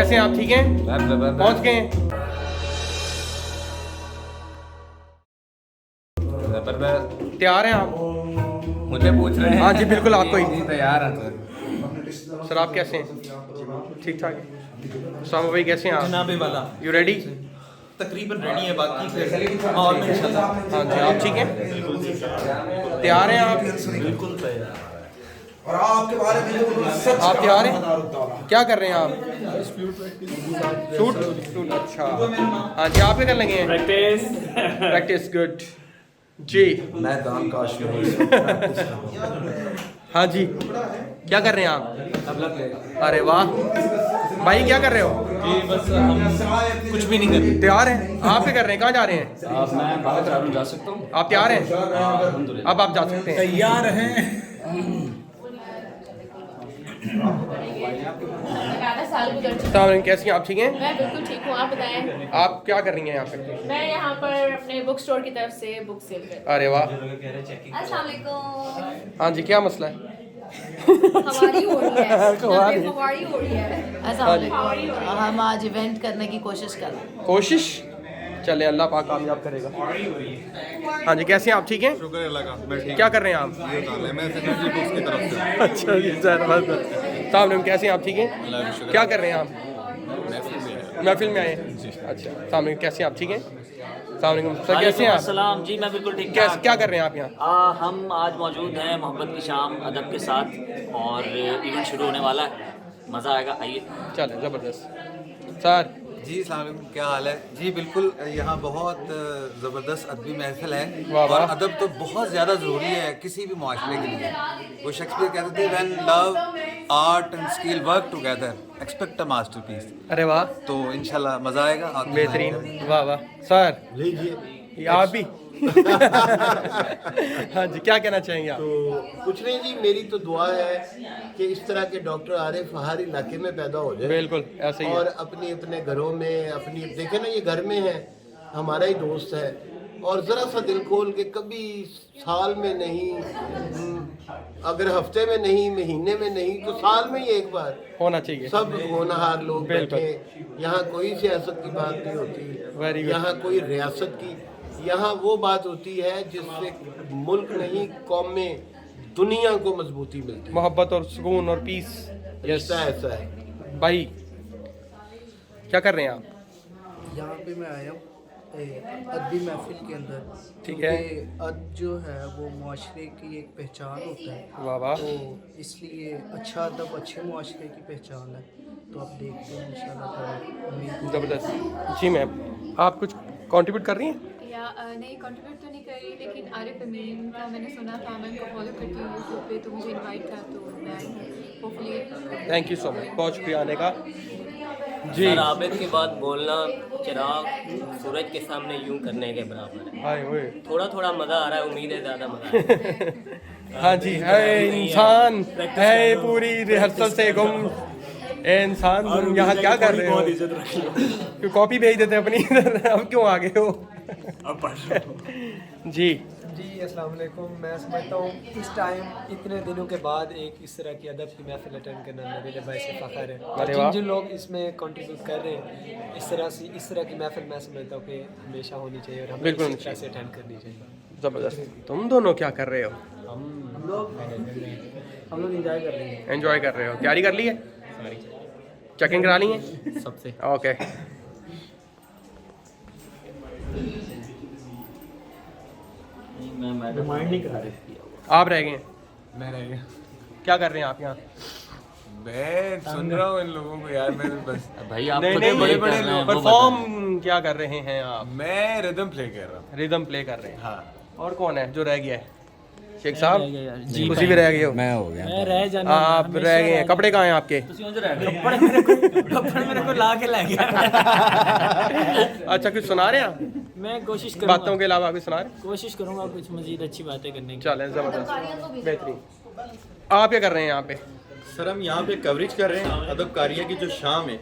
कैसे हैं आप? ठीक हैं? पहुंच गए हैं? तैयार हैं आप? मुझे पूछ रहे हैं? हाँ जी बिल्कुल, आपको ही। तैयार है सर आप कैसे हैं? ठीक ठाक है। सामा भाई कैसे हैं आप? जनाबे वाला यू रेडी? तकरीबन रेडी है, बाकी फिर और में इंशाल्लाह। हाँ जी, आप ठीक हैं? तैयार हैं आप? बिल्कुल तैयार। और आपके बारे में आप तैयार हैं? क्या कर रहे हैं आप? शूट। अच्छा, हाँ जी, आप क्या कर लगे हैं? प्रैक्टिस गुड जी। मैं दान काश हाँ जी, क्या कर रहे हैं आप? अरे वाह भाई, क्या कर रहे हो? जी बस हम कुछ भी नहीं करते। तैयार हैं? आप क्या कर रहे हैं? कहाँ जा रहे हैं? आप मैं बाहर जा सकता हूँ। आप तैयार हैं? अब आप जा सकते हैं। तैयार हैं। अस्सलाम, कैसी हैं आप? ठीक हैं? मैं बिल्कुल ठीक हूँ, आप बताएं। आप क्या कर रही हैं यहाँ पे? मैं यहाँ पर अपने बुक स्टोर की तरफ से बुक सेल कर। अरे वाह, अस्सलाम वालेकुम। हाँ जी, क्या मसला है? हमारी हो रही है, हमारी। हमारी हो रही है। हाँ जी। हम आज इवेंट करने की कोशिश कर रहे हैं। कोशिश, चले अल्लाह पाक कामयाब करेगा। हाँ जी, कैसे हैं आप? ठीक हैं? शुक्र अल्लाह का। मैं ठीक क्या कर रहे हैं आप? हूँ। मैं सेकेंडरी बुक्स की तरफ से। अच्छा जी सर, बस सामने। कैसे हैं आप? ठीक हैं? क्या कर रहे हैं आप? महफिल में आए हैं? अच्छा, सामने कैसे हैं आप? ठीक हैं? सामने सर, कैसे हैं आप? अस्सलाम जी, मैं बिल्कुल ठीक कैसे, ठाक। क्या कर रहे हैं आप यहाँ? हम आज मौजूद हैं मोहब्बत की शाम अदब के साथ और इवेंट शुरू होने वाला है, मज़ा आएगा, आइए। चले, ज़बरदस्त। सर जी अस्सलाम वालेकुम, क्या हाल है जी? बिल्कुल, यहाँ बहुत ज़बरदस्त अदबी महफिल है वाह वाह। और अदब तो बहुत ज़्यादा ज़रूरी है किसी भी माशरे के लिए। वो शेक्सपियर कहते थे, when love art and skill work together expect a masterpiece. अरे वाह, तो इंशाल्लाह मज़ा आएगा। आप भी बेहतरीन, वाह वाह। सर लीजिए। आप भी? हाँ जी, क्या कहना चाहेंगे आप? तो कुछ नहीं जी, मेरी तो दुआ है कि इस तरह के डॉक्टर आरिफ हर इलाके में पैदा हो जाए। बिल्कुल ऐसे ही और है। अपने अपने घरों में अपनी, देखे ना ये घर में है, हमारा ही दोस्त है, और ज़रा सा दिल खोल के कभी साल में नहीं, अगर हफ्ते में नहीं, महीने में नहीं, तो साल में ही एक बार होना चाहिए। सब होनहार लोग बिल्कुल। बैठे। यहाँ कोई सियासत की बात नहीं होती, Very good. यहाँ कोई रियासत की, यहाँ वो बात होती है जिससे मुल्क नहीं कौमें, दुनिया को मजबूती मिलती है। मोहब्बत और सुकून और पीस। ऐसा ऐसा है भाई, क्या कर रहे हैं आप? यहाँ पे मैं आया हूँ अदबी महफिल के अंदर। ठीक है। क्योंकि अदब जो है वो मुआशरे की एक पहचान होता है। वाह वाह। तो इसलिए अच्छा अदब अच्छे मुआशरे की पहचान है। तो आप देखते हैं इंशाल्लाह ताला, उम्मीद ज़बरदस्त जी। मैम, आप कुछ कंट्रीब्यूट कर रही हैं? या नहीं, कंट्रीब्यूट तो नहीं कर रही, लेकिन आरिफ अमीन का मैंने सुना था, मैं उनको फॉलो करती हूँ यूट्यूब पे, तो मुझे इनवाइट था, तो मैं hopefully. Thank you so much, बहुत शुक्रिया आने का जी। सर आबिद की बात बोलना चिराग सूरज के सामने यूं करने के बराबर है। हाय ओए। थोड़ा थोड़ा मज़ा आ रहा है, उम्मीद है ज़्यादा मज़ा आएगा। हाँ जी, है इंसान है पूरी रिहर्सल से गुम। ए इंसान, तुम यहाँ क्या कर रहे हो? क्यों कॉपी भेज देते हैं अपनी? अब क्यों आ गए हो? जी जी अस्सलाम वालेकुम। मैं समझता हूँ इस टाइम इतने दिनों के बाद एक इस तरह की अदब की महफिल अटेंड करना मेरे लिए बाइस फ़ख्र है। और अरे वाह। जिन लोग इसमें कंट्रीब्यूट कर रहे हैं, इस तरह की महफिल मैं समझता हूँ कि हमेशा होनी चाहिए और हमें बिल्कुल इस तरह से अटेंड करनी चाहिए। ज़बरदस्त। तुम दोनों क्या कर रहे हो? हम लोग इंजॉय कर रहे हैं। एंजॉय कर रहे हो? तैयारी कर ली है? चेकिंग करा ली है सबसे ओके। आप रह गए? मैं रह गया। क्या कर रहे हैं आप यहाँ? मैं सुन रहा हूँ इन लोगों को यार। मैं बस भाई आप नहीं खुद नहीं, बड़े बड़े बड़े लोग परफॉर्म क्या कर रहे हैं आप? मैं रिदम प्ले कर रहा हूँ। रिदम प्ले कर रहे हैं। हाँ। और कौन है जो रह गया है? शेख साहब जी उसी भी रह गए हो? मैं हो गया। मैं रह जाना। आप रह गए हैं। कपड़े कहाँ हैं आपके? कपड़े मेरे को ला के ले गया। अच्छा, कुछ सुना रहे हैं आप? मैं कोशिश बातों के अलावा कुछ सुना रहे हैं? कोशिश करूँगा कुछ मजीद अच्छी बातें करने की। चलें, ज़बरदस्त, बेहतरीन। आप क्या कर रहे हैं यहाँ पे? सर हम यहाँ पे कवरेज कर रहे हैं अदबकारिया की जो शाम है,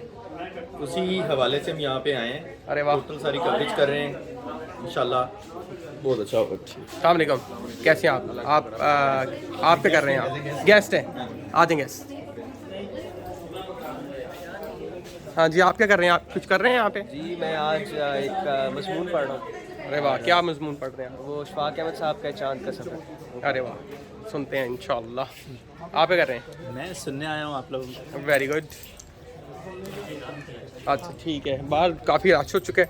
उसी हवाले से हम यहाँ पे आए हैं। अरे वाह। टोटल सारी कवरेज कर रहे हैं, इंशाल्लाह बहुत अच्छा होगा। अस्सलाम वालेकुम, कैसे हैं आप क्या कर रहे हैं? आप गेस्ट हैं? आ जाएं गेस्ट। हाँ जी, आप क्या कर रहे हैं? आप कुछ कर रहे हैं यहाँ पे? जी मैं आज एक मजमून पढ़ रहा हूँ। अरे वाह, क्या मजमून पढ़ रहे हैं आप? वो शफाक अहमद साहब का चांद का सफ़र। अरे वाह, सुनते हैं इंशाल्लाह। आप क्या कर रहे हैं? मैं सुनने आया हूँ आप लोग। Very good. अच्छा ठीक है, बाहर काफ़ी रश हो चुका है।